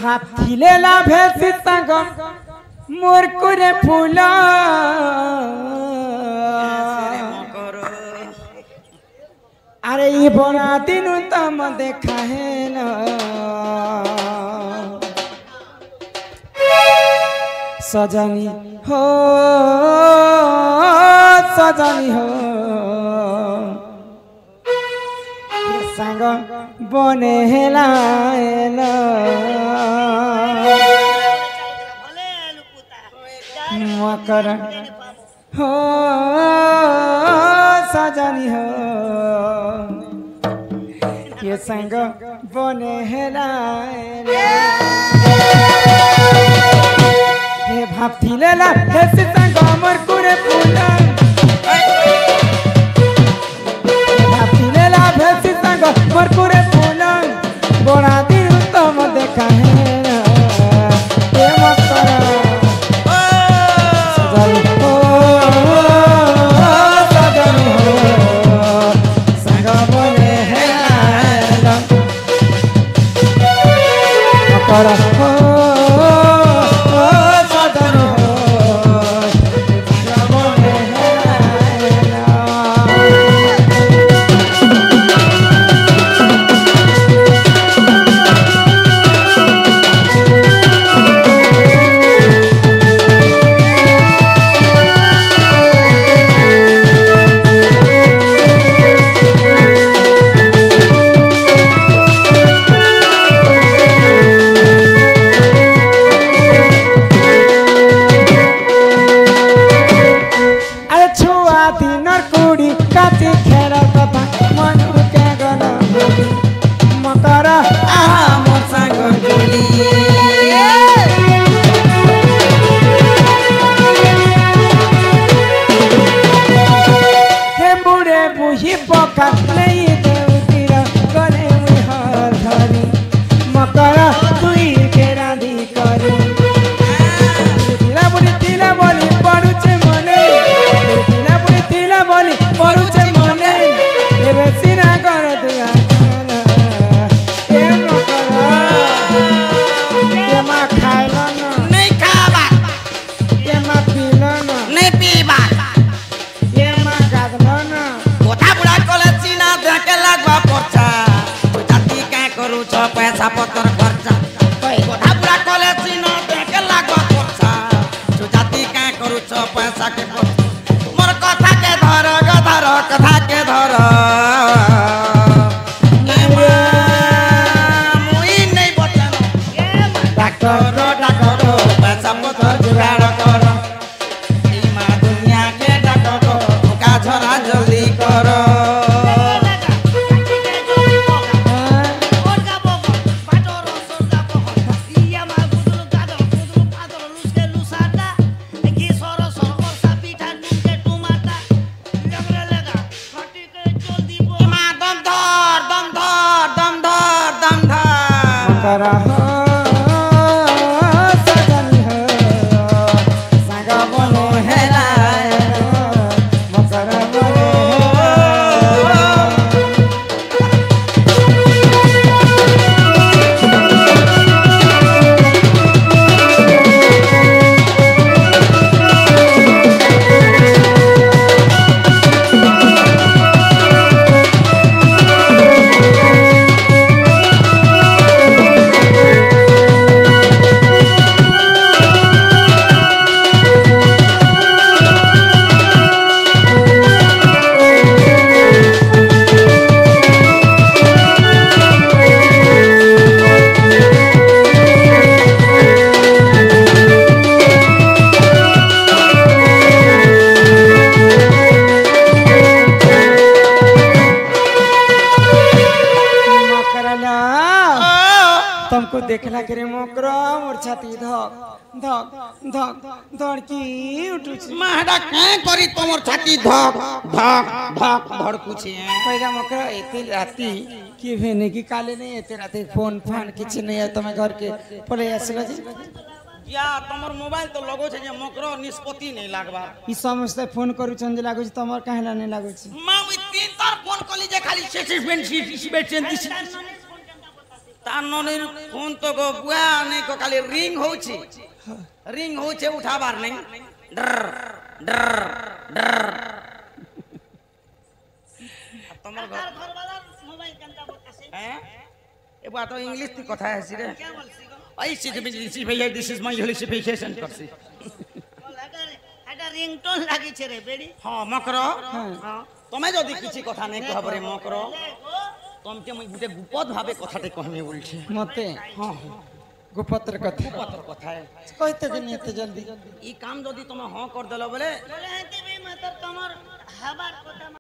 ভাবছিলে লাভে সীতাঙ্গ মোর করে ফুল আরে ই বড়া দিন তম দেখা হেন सजनी हो संग बने मकर हो सजनी हो ये संग बने भाबथिले ला हे सीतांग मोर कुरे फूल भाबथिले ला हे सीतांग मोर कुरे फूल बड़ा दिन तम देखा है ए मकर सजनी हो संग बने है मकर हो पैसा पत्तर खर्चा कोठा पूरा कॉलेज न देखे लागो खर्चा जो जाति का करू छ पैसा के मोर कथा के धर गधर कथा के धर मुई नहीं बचन डॉक्टर पैसा पत्तर जुगाड़ कर ई मा दुनिया के डॉक्टर का झरा जल्दी कर तुमको देखला करे मोकरा मोर छाती धक धक धक धड़की उठुछ माडा के करी तोमर छाती धक धक धक धड़कुछे पहिला मोकरा एते राती की भेने की काले नहीं एते राती फोन फान किछ नहीं है तमे घर के पले आसला जी या तमर मोबाइल तो लगो छे जे मोकरो निष्पत्ति नहीं लागबा ई समस्या फोन करू चंद लागो छी तमर कहला नहीं लागो छी मां ई तीन तार फोन कली जे खाली 6 मिनट ताननीर फोन तो गो बुआ नहीं को खाली रिंग होचे उठाबार नहीं डर डर डर तमर घर वाला मोबाइल कंटा बोलते हैं ए बात तो इंग्लिश की कथा है सिरे क्या बोलसी गो आई सी दिस भैया दिस इज माय होलिसिफिकेशन करसी এটা রিংটোন লাগিছে রে বেডি हां मकरो हां तमे जदी किछि कथा नहीं कहबरे मकरो तमके মই গুটে গুপত ভাবে কথাতে কহমি বলছি মতে हां গোপত্র কথা গুপতর কথা কইতে দিন এত জলদি ई काम जदी तमे हां कर देलो बोले বলে হেতি বি মাতর তোমার হাবার কথা